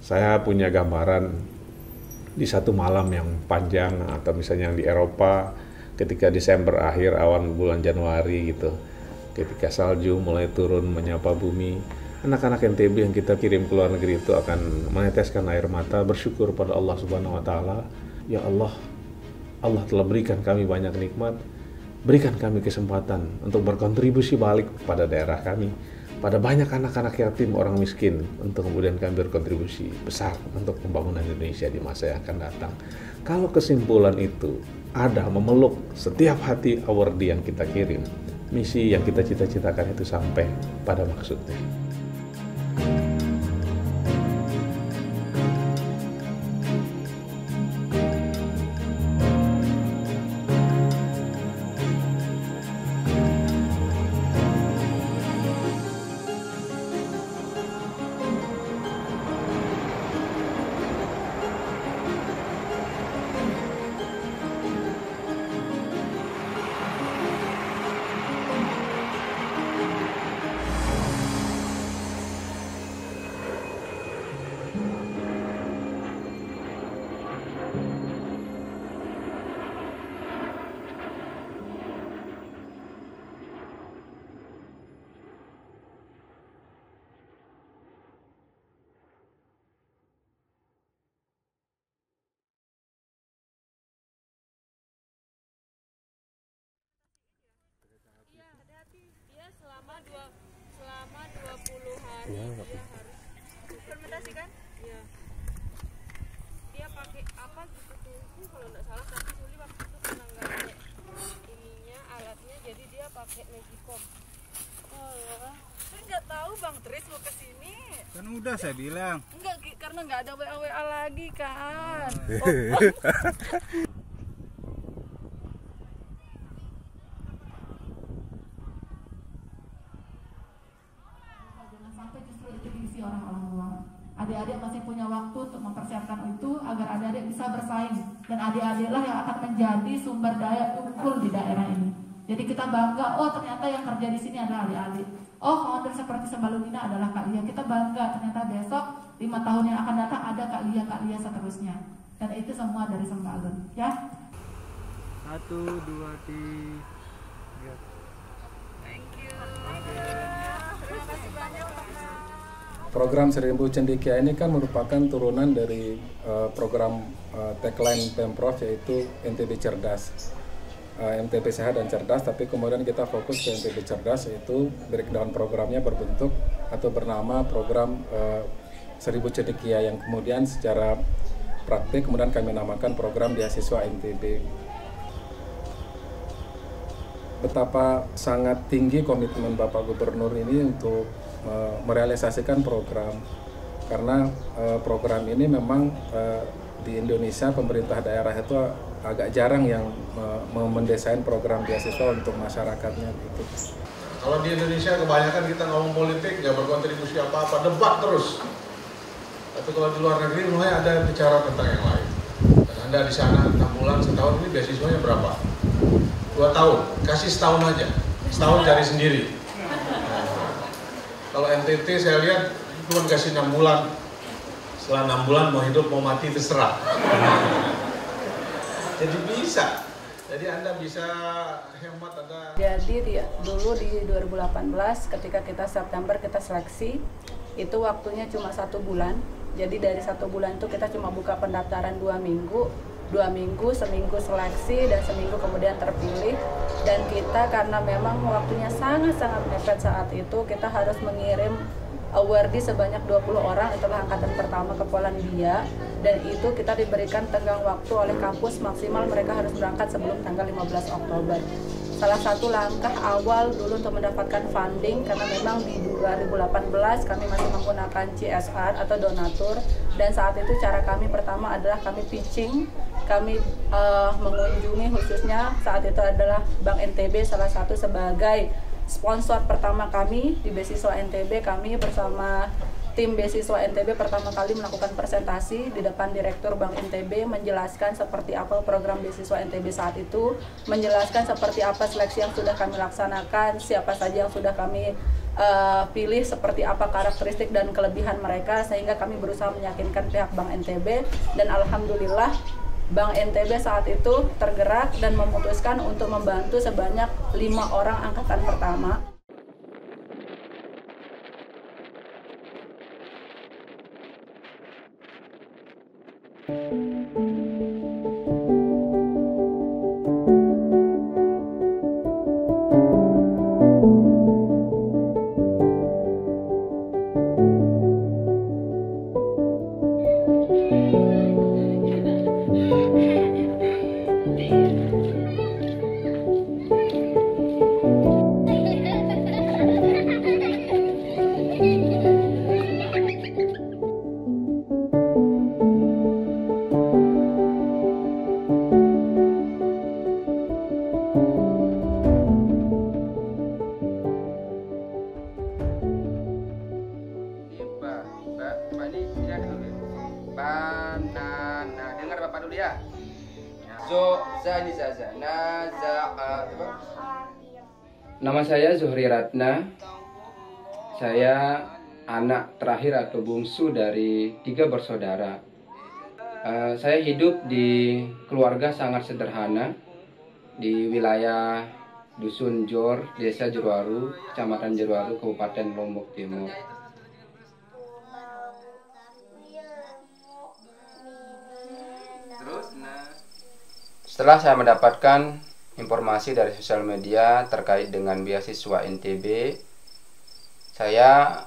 Saya punya gambaran di satu malam yang panjang atau misalnya yang di Eropa ketika Desember akhir awal bulan Januari gitu, ketika salju mulai turun menyapa bumi, anak-anak NTB yang kita kirim ke luar negeri itu akan meneteskan air mata bersyukur pada Allah Subhanahu wa taala. Ya Allah, Allah telah berikan kami banyak nikmat, berikan kami kesempatan untuk berkontribusi balik pada daerah kami, pada banyak anak-anak yatim, orang miskin, untuk kemudian kami berkontribusi besar untuk pembangunan Indonesia di masa yang akan datang. Kalau kesimpulan itu ada memeluk setiap hati awardee yang kita kirim, misi yang kita cita-citakan itu sampai pada maksudnya. Iya, selama 20 hari dia harus fermentasi kan? Iya. Dia pakai apa gitu tuh? Kalau nggak salah tapi Suli waktu itu karena nggak pakai ininya alatnya, jadi dia pakai magicom. Oh, kan nggak tahu Bang Tris mau kesini. Kan udah saya bilang. Enggak, karena nggak ada WA lagi kan. Sampai justru itu diisi orang-orang luar. Adik-adik masih punya waktu untuk mempersiapkan itu agar adik-adik bisa bersaing, dan adik-adiklah yang akan menjadi sumber daya unggul di daerah ini. Jadi kita bangga, oh ternyata yang kerja di sini adalah adik-adik. Oh, founder seperti Sembalunina adalah Kak Lia. Kita bangga ternyata besok 5 tahun yang akan datang ada Kak Lia seterusnya. Dan itu semua dari Sembalun, ya. 1, 2, 3. Thank you. Terima kasih banyak. Program Seribu Cendekia ini kan merupakan turunan dari program tagline Pemprov, yaitu NTB Cerdas, NTB Sehat dan Cerdas, tapi kemudian kita fokus ke NTB Cerdas, yaitu breakdown programnya berbentuk atau bernama program Seribu Cendekia, yang kemudian secara praktik kemudian kami namakan program beasiswa NTB. Betapa sangat tinggi komitmen Bapak Gubernur ini untuk merealisasikan program, karena program ini memang di Indonesia pemerintah daerah itu agak jarang yang mendesain program beasiswa untuk masyarakatnya gitu. Kalau di Indonesia kebanyakan kita ngomong politik, nggak berkontribusi apa-apa, debat terus. Tapi kalau di luar negeri mulai ada bicara tentang yang lain. Dan Anda di sana 6 bulan, setahun, ini beasiswanya berapa? 2 tahun, kasih setahun aja, setahun cari sendiri. Kalau NTT saya lihat cuma kasih 6 bulan, setelah 6 bulan mau hidup mau mati terserah. Jadi bisa, jadi Anda bisa hemat. Jadi dulu di 2018 ketika kita September kita seleksi, itu waktunya cuma 1 bulan. Jadi dari 1 bulan itu kita cuma buka pendaftaran 2 minggu. 2 minggu, seminggu seleksi dan seminggu kemudian terpilih. Dan kita karena memang waktunya sangat-sangat mepet saat itu, kita harus mengirim awardee sebanyak 20 orang, itulah angkatan pertama ke Polandia, dan itu kita diberikan tenggang waktu oleh kampus maksimal mereka harus berangkat sebelum tanggal 15 Oktober. Salah satu langkah awal dulu untuk mendapatkan funding, karena memang di 2018 kami masih menggunakan CSR atau donatur, dan saat itu cara kami pertama adalah kami pitching, kami mengunjungi khususnya saat itu adalah Bank NTB salah satu sebagai sponsor pertama kami di beasiswa NTB. Kami bersama tim beasiswa NTB pertama kali melakukan presentasi di depan Direktur Bank NTB, menjelaskan seperti apa program beasiswa NTB saat itu, menjelaskan seperti apa seleksi yang sudah kami laksanakan, siapa saja yang sudah kami pilih seperti apa karakteristik dan kelebihan mereka, sehingga kami berusaha meyakinkan pihak Bank NTB, dan alhamdulillah Bank NTB saat itu tergerak dan memutuskan untuk membantu sebanyak 5 orang angkatan pertama. Dengar Bapak dulu ya. Nama saya Zuhri Ratna. Saya anak terakhir atau bungsu dari 3 bersaudara. Saya hidup di keluarga sangat sederhana di wilayah Dusun Jor, Desa Jeruaru, Kecamatan Jeruaru, Kabupaten Lombok Timur. Setelah saya mendapatkan informasi dari sosial media terkait dengan beasiswa NTB, saya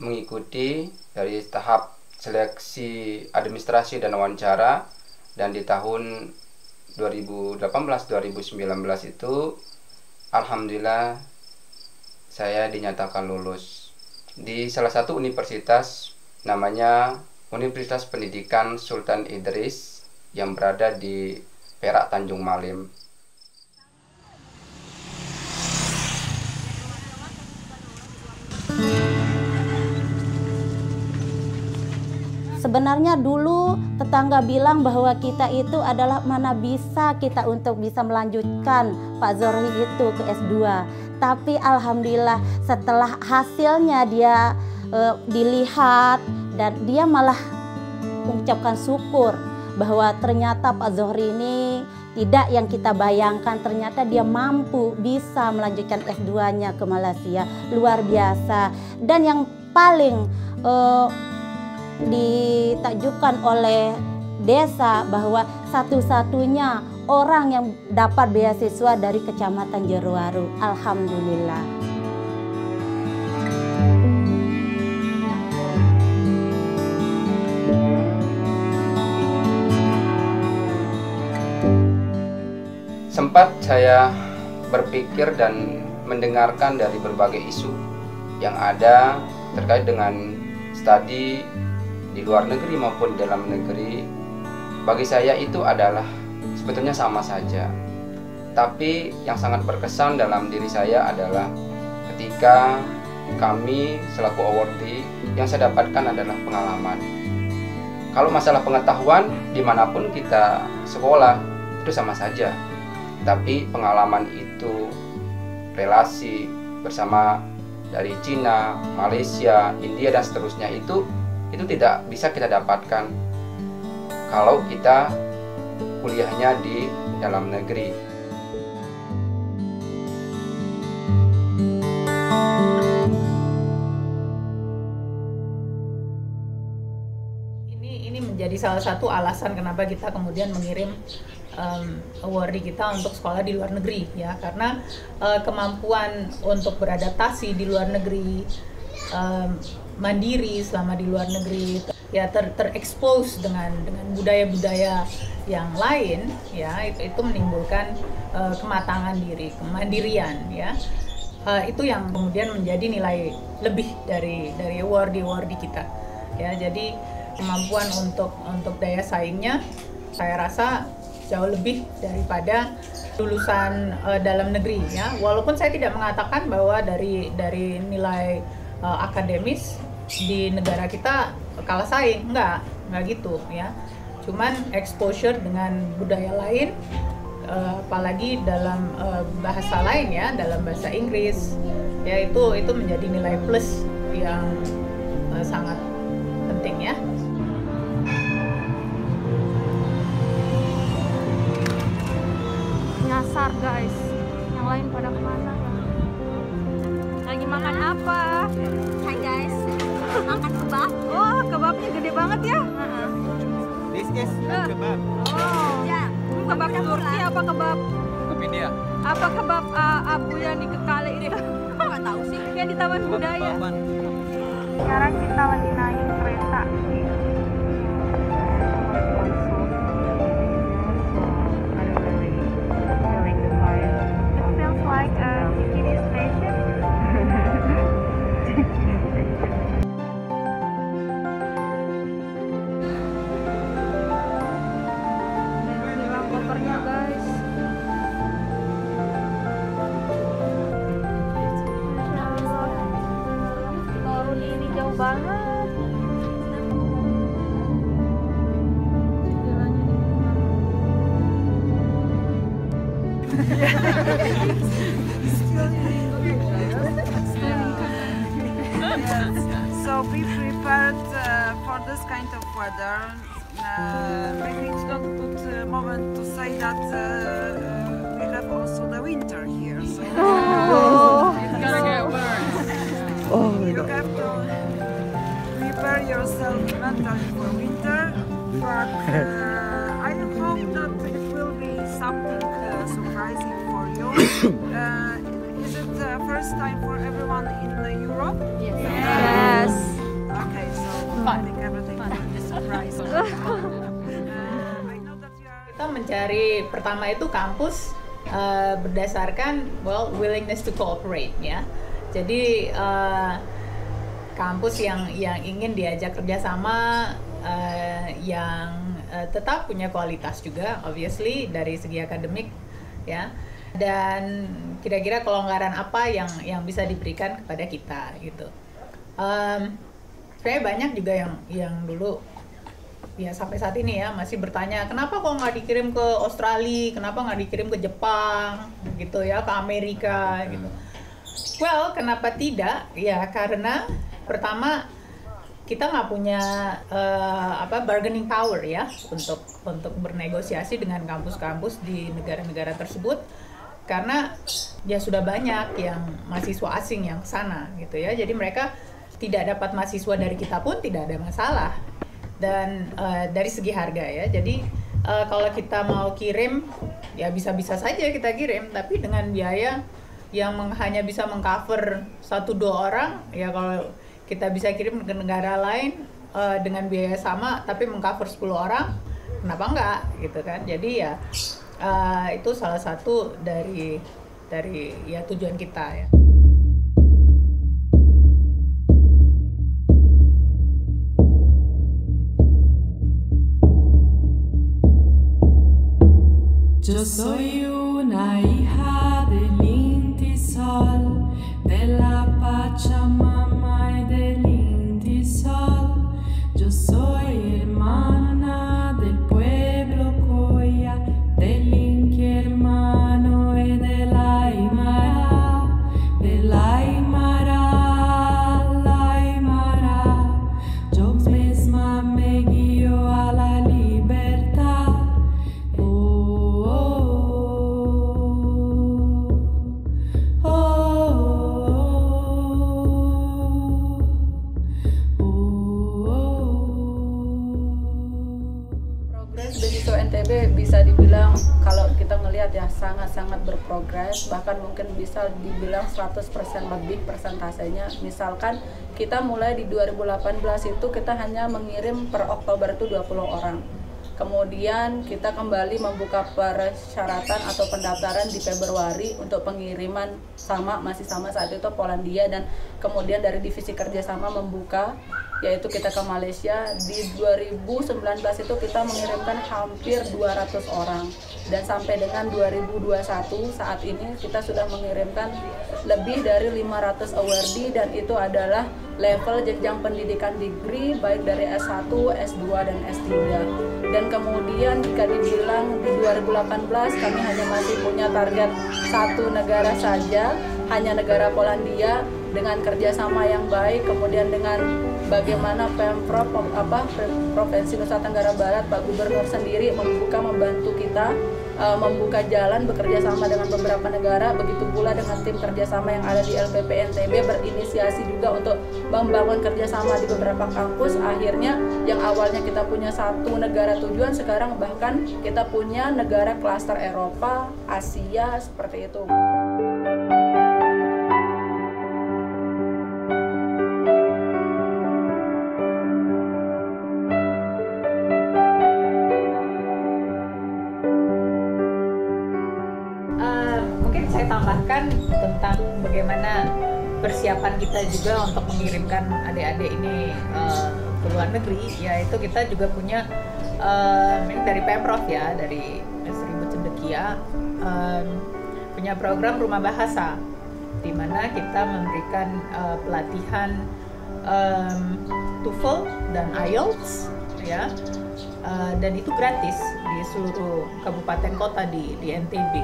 mengikuti dari tahap seleksi administrasi dan wawancara, dan di tahun 2018-2019 itu alhamdulillah saya dinyatakan lulus di salah satu universitas, namanya Universitas Pendidikan Sultan Idris yang berada di Perak, Tanjung Malim. Sebenarnya dulu tetangga bilang bahwa kita itu adalah mana bisa kita untuk bisa melanjutkan Pak Zohri itu ke S2. Tapi alhamdulillah setelah hasilnya dia dilihat, dan dia malah mengucapkan syukur bahwa ternyata Pak Zohri ini tidak yang kita bayangkan, ternyata dia mampu bisa melanjutkan S2-nya ke Malaysia. Luar biasa. Dan yang paling ditakjubkan oleh desa bahwa satu-satunya orang yang dapat beasiswa dari Kecamatan Jeruaru. Alhamdulillah. Sempat saya berpikir dan mendengarkan dari berbagai isu yang ada terkait dengan studi di luar negeri maupun dalam negeri. Bagi saya itu adalah sebetulnya sama saja. Tapi yang sangat berkesan dalam diri saya adalah ketika kami selaku awardee, yang saya dapatkan adalah pengalaman. Kalau masalah pengetahuan, dimanapun kita sekolah itu sama saja. Tapi pengalaman itu, relasi bersama dari Cina, Malaysia, India dan seterusnya itu tidak bisa kita dapatkan kalau kita kuliahnya di dalam negeri. Ini menjadi salah satu alasan kenapa kita kemudian mengirim awardee kita untuk sekolah di luar negeri, ya, karena kemampuan untuk beradaptasi di luar negeri, mandiri selama di luar negeri, ya, terekspos dengan budaya-budaya yang lain, ya, itu menimbulkan kematangan diri, kemandirian, ya. Itu yang kemudian menjadi nilai lebih dari awardee kita, ya. Jadi kemampuan untuk daya saingnya saya rasa jauh lebih daripada lulusan dalam negeri, ya. Walaupun saya tidak mengatakan bahwa dari nilai akademis di negara kita kalah saing, enggak gitu, ya. Cuman exposure dengan budaya lain, apalagi dalam bahasa lain, ya, dalam bahasa Inggris, ya itu menjadi nilai plus yang sangat penting ya. Nyasar guys, yang lain pada kemana ya? Lagi makan apa? Hai guys, makan kebab. Oh, kebabnya gede banget ya? This is kebab. Oh, Ya, kebab Turki apa kebab? Kebab India. Apa kebab Abu yang di Kekale itu? nggak tahu sih. Yang di Taman Budaya. Baban. Sekarang kita lagi naik kereta. It feels like a TGV station. Inilah kopernya guys. Kalau ini jauh banget. So we prepared for this kind of weather. Maybe it's not a good moment to say that we have also the winter here. So It's gonna get worse. You have to prepare yourself mentally for winter, but I hope that it will be something surprising for you. Is it the first time for everyone in Europe? Yes. Okay, so I think everything will be surprise. I know that you are. Kita mencari pertama itu kampus berdasarkan willingness to cooperate ya. Jadi kampus yang ingin diajak kerjasama, yang tetap punya kualitas juga, obviously dari segi akademik ya. Dan kira-kira kelonggaran apa yang bisa diberikan kepada kita gitu. Sebenarnya banyak juga yang dulu ya sampai saat ini ya masih bertanya kenapa kok nggak dikirim ke Australia, kenapa nggak dikirim ke Jepang gitu ya, ke Amerika gitu. Well, kenapa tidak? Ya karena pertama kita nggak punya bargaining power ya untuk bernegosiasi dengan kampus-kampus di negara-negara tersebut, karena ya sudah banyak yang mahasiswa asing yang sana gitu ya. Jadi mereka tidak dapat mahasiswa dari kita pun tidak ada masalah. Dan dari segi harga ya, jadi kalau kita mau kirim ya bisa-bisa saja kita kirim, tapi dengan biaya yang hanya bisa mengcover 1-2 orang ya. Kalau kita bisa kirim ke negara lain dengan biaya sama tapi mengcover 10 orang, kenapa enggak gitu kan. Jadi ya itu salah satu dari ya tujuan kita ya. Yo soy una hija del Inti Sol, de la Pachamama y del Inti Sol. Yo soy hermana del pueblo Coya, del Inti hermano y del Aymara, del Aymara, la Aymara. Yo misma me guío a la libertad. NTB bisa dibilang kalau kita ngelihat ya sangat-sangat berprogres, bahkan mungkin bisa dibilang 100% lebih persentasenya. Misalkan kita mulai di 2018 itu kita hanya mengirim per Oktober itu 20 orang. Kemudian kita kembali membuka persyaratan atau pendaftaran di Februari untuk pengiriman masih sama saat itu Polandia, dan kemudian dari divisi kerjasama membuka yaitu kita ke Malaysia. Di 2019 itu kita mengirimkan hampir 200 orang, dan sampai dengan 2021 saat ini kita sudah mengirimkan lebih dari 500 awardee, dan itu adalah level jenjang pendidikan degree baik dari S1, S2, dan S3. Dan kemudian jika dibilang di 2018 kami hanya masih punya target 1 negara saja, hanya negara Polandia dengan kerjasama yang baik, kemudian dengan bagaimana Pemprov Provinsi Nusa Tenggara Barat, Pak Gubernur sendiri membantu kita membuka jalan bekerja sama dengan beberapa negara, begitu pula dengan tim kerjasama yang ada di LPP NTB berinisiasi juga untuk membangun kerjasama di beberapa kampus. Akhirnya yang awalnya kita punya satu negara tujuan, sekarang bahkan kita punya negara klaster Eropa, Asia, seperti itu. Tambahkan tentang bagaimana persiapan kita juga untuk mengirimkan adik-adik ini ke luar negeri, yaitu kita juga punya ini dari Pemprov ya, dari Seribu Cendekia punya program Rumah Bahasa, di mana kita memberikan pelatihan TOEFL dan IELTS ya, dan itu gratis di seluruh kabupaten kota di NTB.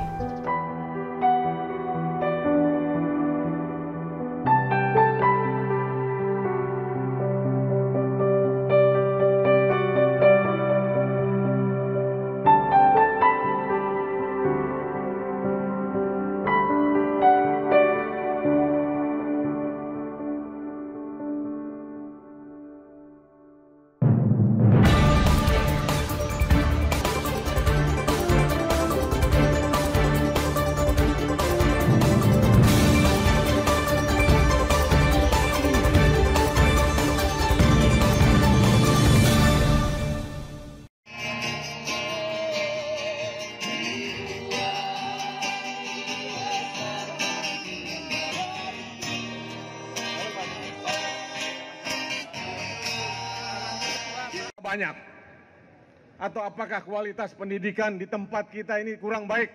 Banyak, atau apakah kualitas pendidikan di tempat kita ini kurang baik?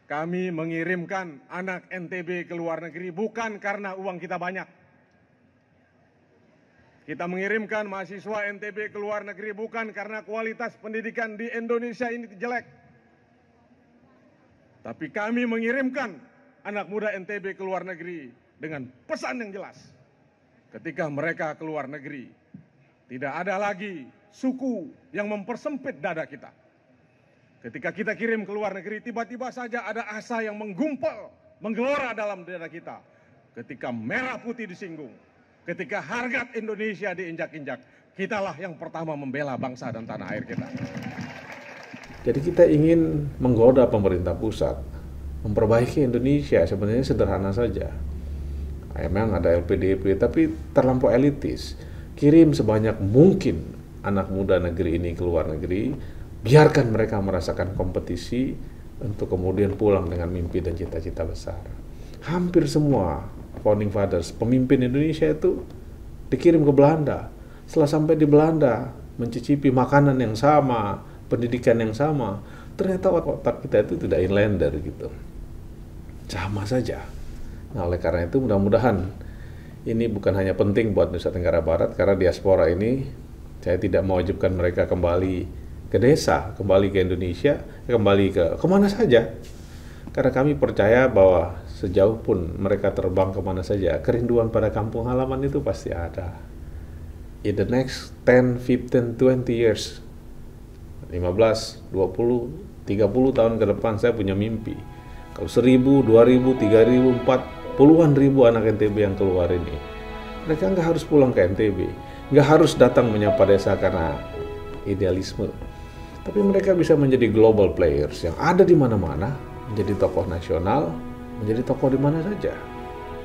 Kami mengirimkan anak NTB ke luar negeri bukan karena uang kita banyak. Kita mengirimkan mahasiswa NTB ke luar negeri bukan karena kualitas pendidikan di Indonesia ini jelek. Tapi kami mengirimkan anak muda NTB ke luar negeri dengan pesan yang jelas. Ketika mereka ke luar negeri, tidak ada lagi suku yang mempersempit dada kita. Ketika kita kirim ke luar negeri, tiba-tiba saja ada asa yang menggumpal, menggelora dalam dada kita. Ketika merah putih disinggung, ketika harkat Indonesia diinjak-injak, kitalah yang pertama membela bangsa dan tanah air kita. Jadi kita ingin menggoda pemerintah pusat, memperbaiki Indonesia. Sebenarnya sederhana saja. Memang ada LPDP, tapi terlampau elitis. Kirim sebanyak mungkin anak muda negeri ini ke luar negeri, biarkan mereka merasakan kompetisi untuk kemudian pulang dengan mimpi dan cita-cita besar. Hampir semua founding fathers, pemimpin Indonesia itu dikirim ke Belanda. Setelah sampai di Belanda, mencicipi makanan yang sama, pendidikan yang sama, ternyata otak kita itu tidak inlander gitu. Sama saja. Nah, oleh karena itu mudah-mudahan ini bukan hanya penting buat Nusa Tenggara Barat, karena diaspora ini saya tidak mewajibkan mereka kembali ke desa, kembali ke Indonesia, kembali ke kemana saja. Karena kami percaya bahwa sejauh pun mereka terbang kemana saja, kerinduan pada kampung halaman itu pasti ada. In the next 10, 15, 20 years, 15, 20, 30 tahun ke depan saya punya mimpi. Kalau 1.000, 2.000, 3.000, 4.000, puluhan ribu anak NTB yang keluar ini, mereka nggak harus pulang ke NTB, nggak harus datang menyapa desa karena idealisme, tapi mereka bisa menjadi global players yang ada di mana-mana, menjadi tokoh nasional, menjadi tokoh di mana saja.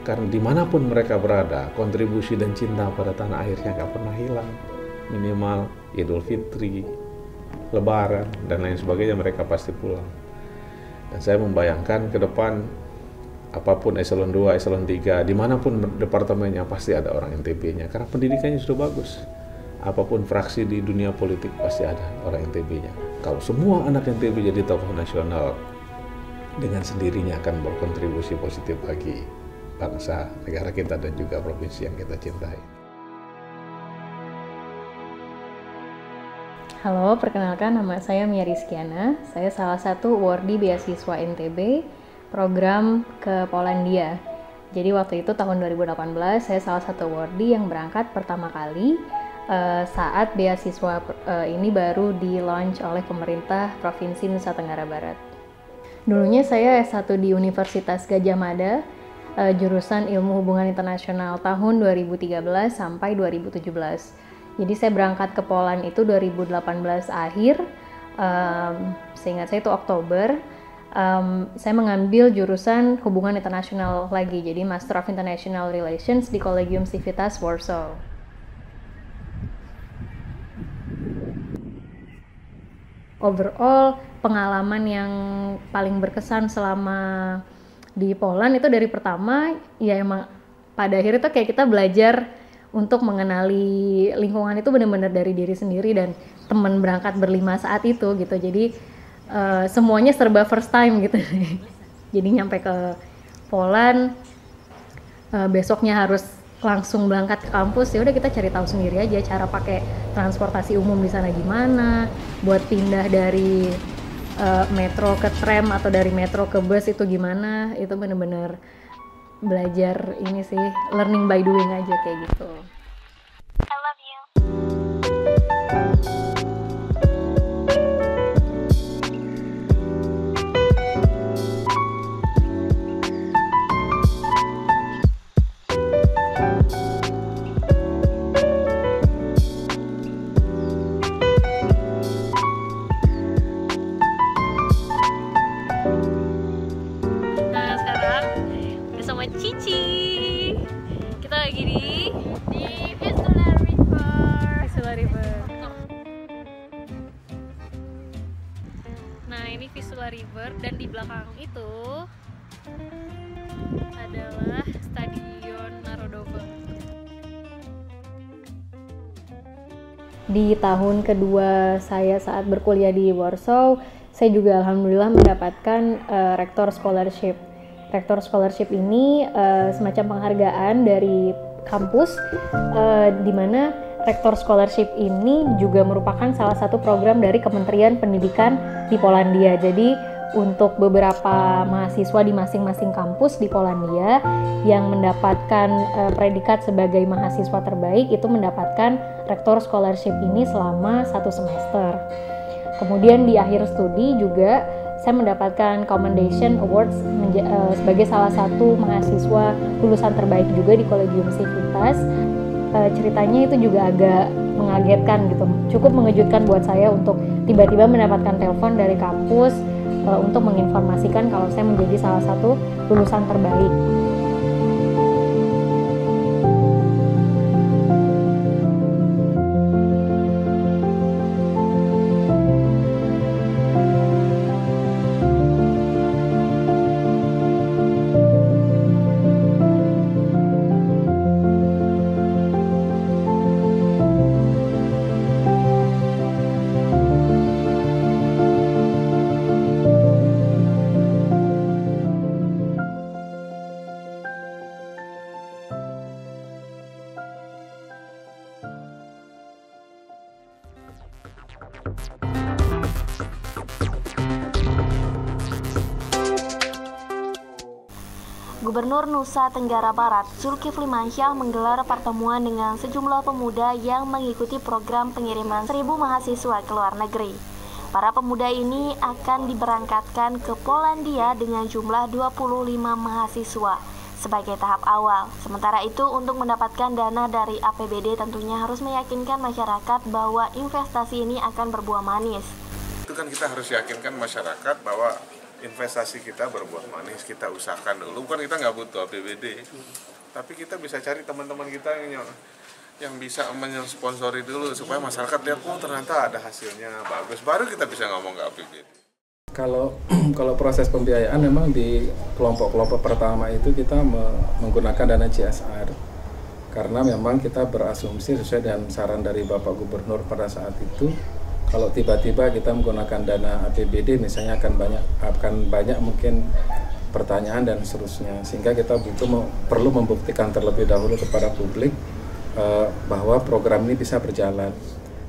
Karena dimanapun mereka berada, kontribusi dan cinta pada tanah airnya nggak pernah hilang. Minimal Idul Fitri, Lebaran, dan lain sebagainya mereka pasti pulang. Dan saya membayangkan ke depan, apapun eselon 2, eselon 3, dimanapun departemennya pasti ada orang NTB-nya, karena pendidikannya sudah bagus. Apapun fraksi di dunia politik pasti ada orang NTB-nya. Kalau semua anak NTB jadi tokoh nasional, dengan sendirinya akan berkontribusi positif bagi bangsa, negara kita, dan juga provinsi yang kita cintai. Halo, perkenalkan nama saya Mia Rizkiana. Saya salah satu awardee beasiswa NTB program ke Polandia. Jadi waktu itu tahun 2018 saya salah satu awardee yang berangkat pertama kali saat beasiswa ini baru di-launch oleh pemerintah Provinsi Nusa Tenggara Barat. Dulunya saya S1 di Universitas Gadjah Mada, jurusan Ilmu Hubungan Internasional tahun 2013 sampai 2017. Jadi saya berangkat ke Poland itu 2018 akhir, seingat saya itu Oktober. Saya mengambil jurusan hubungan internasional lagi, jadi Master of International Relations di Collegium Civitas Warsaw. Overall, pengalaman yang paling berkesan selama di Poland itu dari pertama, ya emang pada akhirnya tuh kayak kita belajar untuk mengenali lingkungan itu benar-benar dari diri sendiri dan teman berangkat berlima saat itu gitu. Jadi semuanya serba first time gitu. Jadi nyampe ke Poland, besoknya harus langsung berangkat ke kampus. Ya udah kita cari tahu sendiri aja cara pakai transportasi umum di sana gimana, buat pindah dari metro ke tram atau dari metro ke bus itu gimana. Itu bener-bener belajar ini sih, learning by doing aja kayak gitu. I love you. Cici, kita lagi di Vistula River. Nah ini Vistula River dan di belakang itu adalah Stadion Narodowa. Di tahun kedua saya saat berkuliah di Warsaw, saya juga alhamdulillah mendapatkan Rector Scholarship. Rector Scholarship ini semacam penghargaan dari kampus, di mana Rector Scholarship ini juga merupakan salah satu program dari Kementerian Pendidikan di Polandia. Jadi untuk beberapa mahasiswa di masing-masing kampus di Polandia yang mendapatkan predikat sebagai mahasiswa terbaik itu mendapatkan Rector Scholarship ini selama 1 semester. Kemudian di akhir studi juga saya mendapatkan Commendation Awards sebagai salah satu mahasiswa lulusan terbaik juga di Collegium Civitas. Ceritanya itu juga agak mengagetkan gitu, cukup mengejutkan buat saya untuk tiba-tiba mendapatkan telepon dari kampus untuk menginformasikan kalau saya menjadi salah satu lulusan terbaik. Gubernur Nusa Tenggara Barat, Zulkifli Mansyah menggelar pertemuan dengan sejumlah pemuda yang mengikuti program pengiriman 1.000 mahasiswa ke luar negeri. Para pemuda ini akan diberangkatkan ke Polandia dengan jumlah 25 mahasiswa sebagai tahap awal. Sementara itu, untuk mendapatkan dana dari APBD tentunya harus meyakinkan masyarakat bahwa investasi ini akan berbuah manis. Itu kan kita harus yakinkan masyarakat bahwa investasi kita berbuah manis, kita usahakan dulu. Bukan kita nggak butuh APBD, tapi kita bisa cari teman-teman kita yang bisa mensponsori dulu supaya masyarakat lihat, oh ternyata ada hasilnya bagus, baru kita bisa ngomong ke APBD. Kalau proses pembiayaan memang di kelompok-kelompok pertama itu kita menggunakan dana CSR, karena memang kita berasumsi sesuai dengan saran dari Bapak Gubernur pada saat itu, kalau tiba-tiba kita menggunakan dana APBD misalnya akan banyak mungkin pertanyaan dan seterusnya, sehingga kita perlu membuktikan terlebih dahulu kepada publik bahwa program ini bisa berjalan.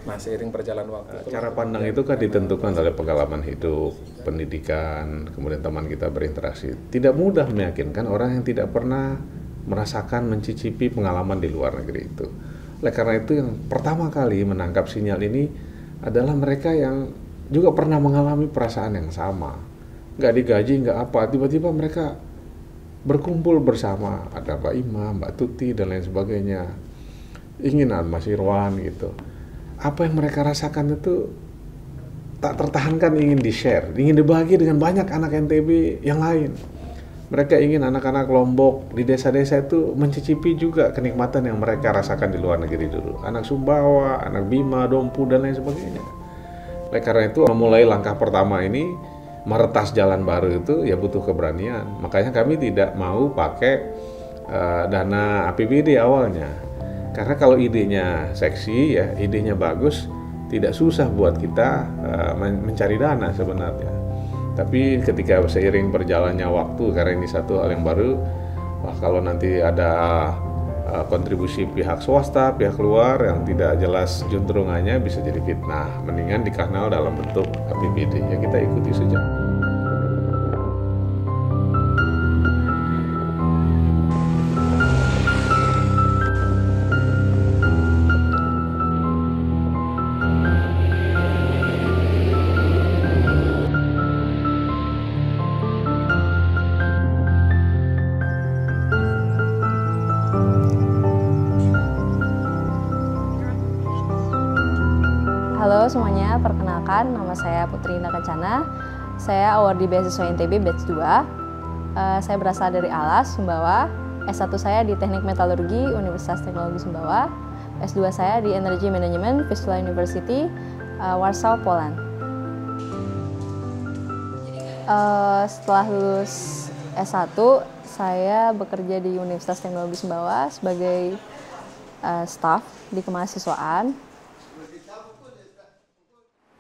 Nah, seiring perjalanan waktu cara pandang itu kan ditentukan oleh pengalaman hidup, pendidikan, kemudian teman kita berinteraksi. Tidak mudah meyakinkan orang yang tidak pernah merasakan, mencicipi pengalaman di luar negeri itu. Oleh karena itu yang pertama kali menangkap sinyal ini adalah mereka yang juga pernah mengalami perasaan yang sama. Nggak digaji, nggak apa, tiba-tiba mereka berkumpul bersama. Ada Mbak Ima, Mbak Tuti, dan lain sebagainya. Ingin Mas Irwan gitu. Apa yang mereka rasakan itu tak tertahankan, ingin di-share, ingin dibagi dengan banyak anak NTB yang lain. Mereka ingin anak-anak Lombok di desa-desa itu mencicipi juga kenikmatan yang mereka rasakan di luar negeri dulu. Anak Sumbawa, anak Bima, Dompu, dan lain sebagainya. Oleh karena itu, memulai langkah pertama ini, meretas jalan baru itu ya butuh keberanian. Makanya kami tidak mau pakai dana APBD awalnya. Karena kalau idenya seksi, ya idenya bagus, tidak susah buat kita mencari dana sebenarnya. Tapi ketika seiring berjalannya waktu, karena ini satu hal yang baru, wah kalau nanti ada kontribusi pihak swasta, pihak luar yang tidak jelas juntrungannya bisa jadi fitnah. Mendingan dikanal dalam bentuk APBD, ya kita ikuti saja. Halo semuanya, perkenalkan nama saya Putri Indah Kencana. Saya awardee beasiswa NTB batch 2. Saya berasal dari Alas, Sumbawa. S1 saya di Teknik Metalurgi Universitas Teknologi Sumbawa. S2 saya di Energy Management Vistula University, Warsaw, Poland. Setelah lulus S1, saya bekerja di Universitas Teknologi Sumbawa sebagai staf di kemahasiswaan.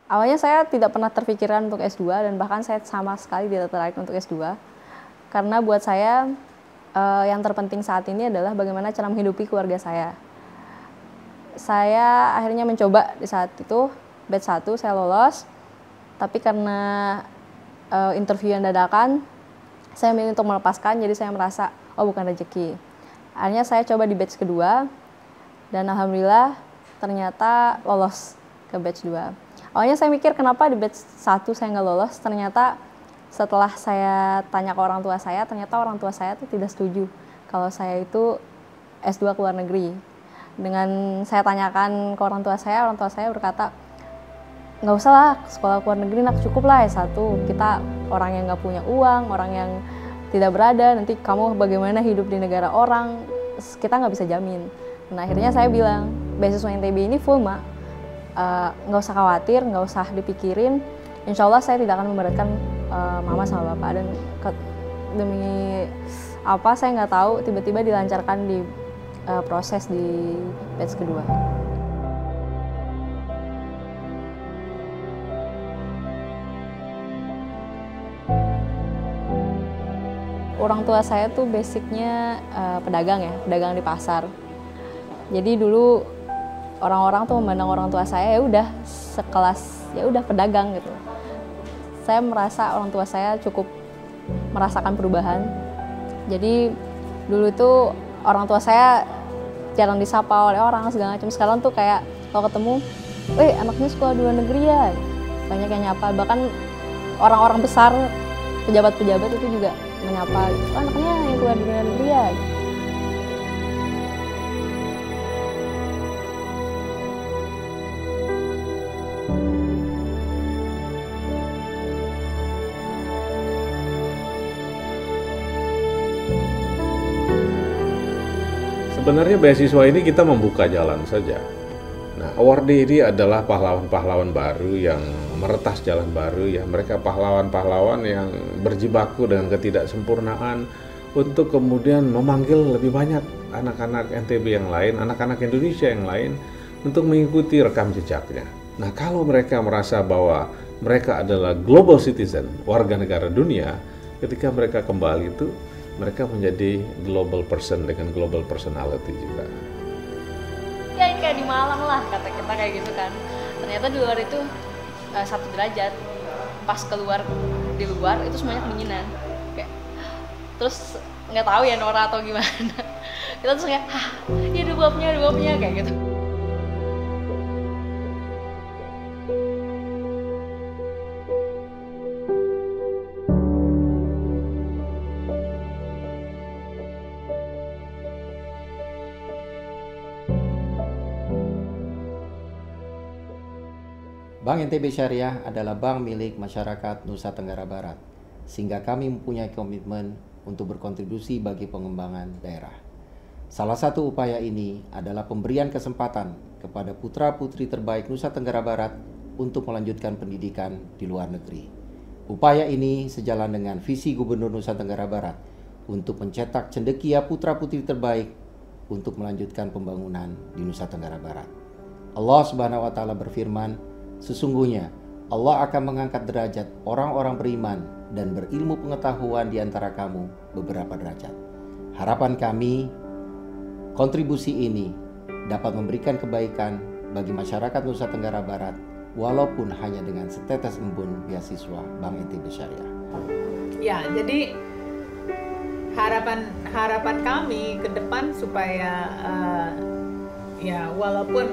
Awalnya saya tidak pernah terpikirkan untuk S2 dan bahkan saya sama sekali tidak tertarik untuk S2. Karena buat saya yang terpenting saat ini adalah bagaimana cara menghidupi keluarga saya. Saya akhirnya mencoba di saat itu, batch 1 saya lolos. Tapi karena interview yang dadakan, saya memilih untuk melepaskan, jadi saya merasa, oh bukan rezeki. Akhirnya saya coba di batch kedua, dan alhamdulillah ternyata lolos ke batch 2. Awalnya saya mikir kenapa di batch 1 saya nggak lolos, ternyata setelah saya tanya ke orang tua saya, ternyata orang tua saya tuh tidak setuju kalau saya itu S2 ke luar negeri. Dengan saya tanyakan ke orang tua saya berkata, nggak usah lah sekolah ke luar negeri, nak cukup lah S1. Kita orang yang nggak punya uang, orang yang tidak berada, nanti kamu bagaimana hidup di negara orang, kita nggak bisa jamin. Nah akhirnya saya bilang, beasiswa NTB ini full mak. Nggak usah khawatir, nggak usah dipikirin. Insya Allah saya tidak akan memberatkan mama sama bapak. Dan demi apa saya nggak tahu, tiba-tiba dilancarkan di proses di batch kedua. Orang tua saya tuh basicnya pedagang ya, pedagang di pasar. Jadi dulu orang-orang tuh memandang orang tua saya ya udah sekelas ya udah pedagang gitu. Saya merasa orang tua saya cukup merasakan perubahan. Jadi dulu itu orang tua saya jarang disapa oleh orang segala macam. Sekarang tuh kayak kalau ketemu, anaknya sekolah di luar negeri ya, banyak yang nyapa. Bahkan orang-orang besar, pejabat-pejabat itu juga menyapa, oh, anaknya yang keluar di luar negeri ya. Sebenarnya beasiswa ini kita membuka jalan saja. Nah, awardee ini adalah pahlawan-pahlawan baru yang meretas jalan baru ya. Mereka pahlawan-pahlawan yang berjibaku dengan ketidaksempurnaan untuk kemudian memanggil lebih banyak anak-anak NTB yang lain, anak-anak Indonesia yang lain untuk mengikuti rekam jejaknya. Nah, kalau mereka merasa bahwa mereka adalah global citizen, warga negara dunia, ketika mereka kembali itu mereka menjadi global person dengan global personality juga. Ya kayak di Malang lah, kata kita kayak gitu kan. Ternyata di luar itu 1 derajat. Pas keluar di luar itu semuanya kedinginan. Kayak terus nggak tahu ya Nora atau gimana. Kita terus kayak, ya ada uapnya kayak gitu. Bank NTB Syariah adalah bank milik masyarakat Nusa Tenggara Barat, sehingga kami mempunyai komitmen untuk berkontribusi bagi pengembangan daerah. Salah satu upaya ini adalah pemberian kesempatan kepada putra-putri terbaik Nusa Tenggara Barat untuk melanjutkan pendidikan di luar negeri. Upaya ini sejalan dengan visi Gubernur Nusa Tenggara Barat untuk mencetak cendekia putra-putri terbaik untuk melanjutkan pembangunan di Nusa Tenggara Barat. Allah Subhanahu wa Ta'ala berfirman, sesungguhnya Allah akan mengangkat derajat orang-orang beriman dan berilmu pengetahuan di antara kamu beberapa derajat. Harapan kami, kontribusi ini dapat memberikan kebaikan bagi masyarakat Nusa Tenggara Barat walaupun hanya dengan setetes embun beasiswa Bank NTB Syariah. Ya, jadi harapan kami ke depan supaya ya walaupun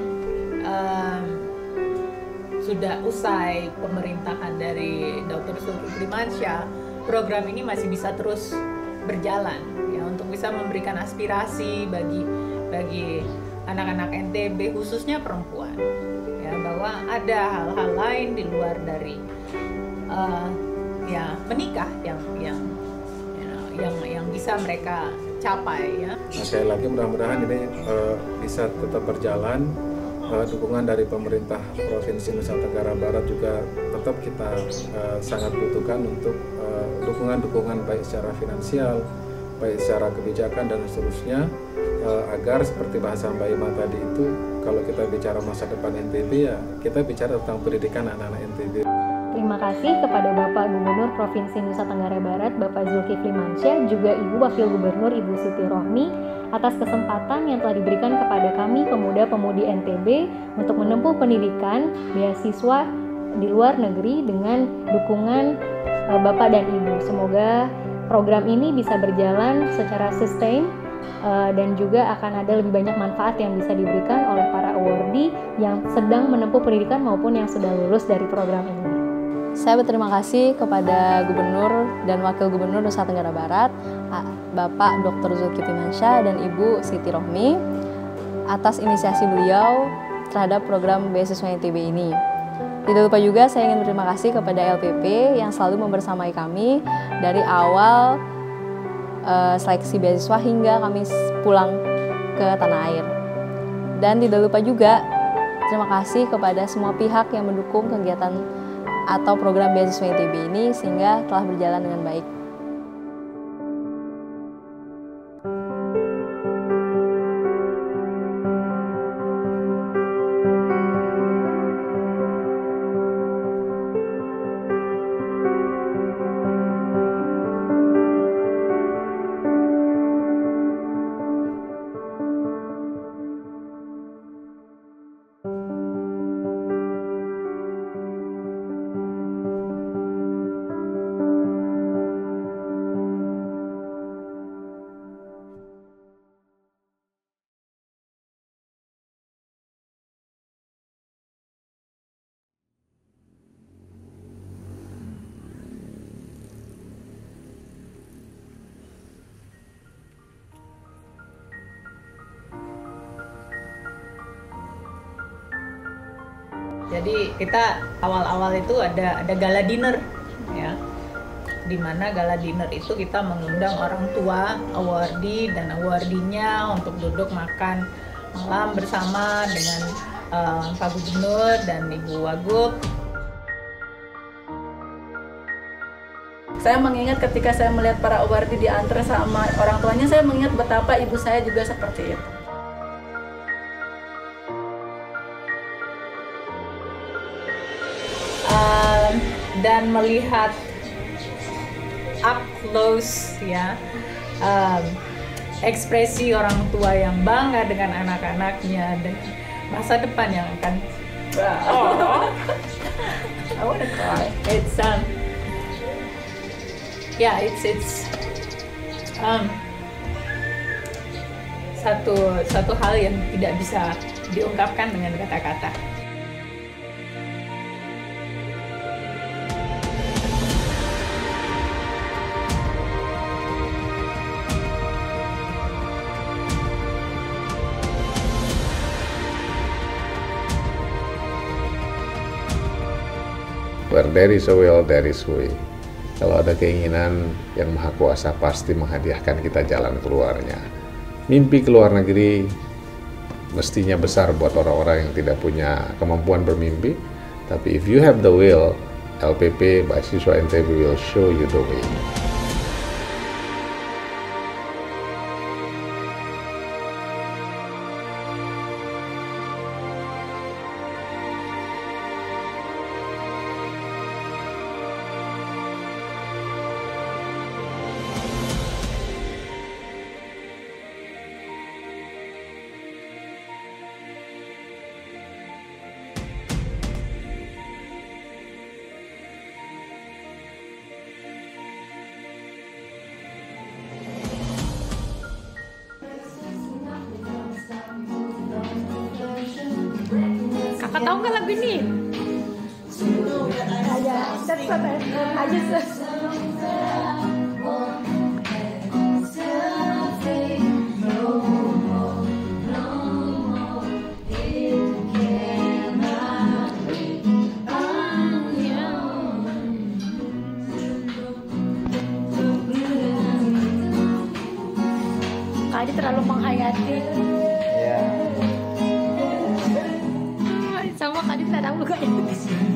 sudah usai pemerintahan dari Dr. Zulkifli Mansyah, program ini masih bisa terus berjalan ya untuk bisa memberikan aspirasi bagi anak-anak NTB khususnya perempuan ya, bahwa ada hal-hal lain di luar dari ya menikah yang bisa mereka capai ya. Nah, sekali lagi mudah-mudahan ini bisa tetap berjalan. Dukungan dari pemerintah Provinsi Nusa Tenggara Barat juga tetap kita sangat butuhkan untuk dukungan baik secara finansial, baik secara kebijakan dan seterusnya, agar seperti bahasa Mbak Ima tadi itu, kalau kita bicara masa depan NTB ya kita bicara tentang pendidikan anak-anak NTB. Terima kasih kepada Bapak Gubernur Provinsi Nusa Tenggara Barat, Bapak Zulkifli Mansyah, juga Ibu Wakil Gubernur Ibu Siti Rohmi atas kesempatan yang telah diberikan kepada kami pemuda-pemudi NTB untuk menempuh pendidikan beasiswa di luar negeri dengan dukungan Bapak dan Ibu. Semoga program ini bisa berjalan secara sustain dan juga akan ada lebih banyak manfaat yang bisa diberikan oleh para awardee yang sedang menempuh pendidikan maupun yang sudah lulus dari program ini. Saya berterima kasih kepada Gubernur dan Wakil Gubernur Nusa Tenggara Barat, Bapak Dr. Zulkifli Mansyah dan Ibu Siti Rohmi atas inisiasi beliau terhadap program beasiswa NTB ini. Tidak lupa juga saya ingin berterima kasih kepada LPP yang selalu membersamai kami dari awal seleksi beasiswa hingga kami pulang ke tanah air. Dan tidak lupa juga terima kasih kepada semua pihak yang mendukung kegiatan atau program beasiswa NTB ini sehingga telah berjalan dengan baik. Jadi kita awal-awal itu ada gala dinner ya, di mana gala dinner itu kita mengundang orang tua awardee dan awardinya untuk duduk makan malam bersama dengan Pak Gubernur dan Ibu Wagub. Saya mengingat ketika saya melihat para awardee diantar sama orang tuanya, saya mengingat betapa ibu saya juga seperti itu. Dan melihat up close ya ekspresi orang tua yang bangga dengan anak-anaknya, masa depan yang akan I wanna cry. It's satu hal yang tidak bisa diungkapkan dengan kata-kata. Where there is a will, there is way. Kalau ada keinginan, yang Maha Kuasa pasti menghadiahkan kita jalan keluarnya. Mimpi ke luar negeri mestinya besar buat orang-orang yang tidak punya kemampuan bermimpi. Tapi if you have the will, LPP, Mahasiswa NTB will show you the way. Kakak tahu nggak lagu ini? Kali terlalu menghayati. Iya. Sama Kak Adit tak tahu kayaknya.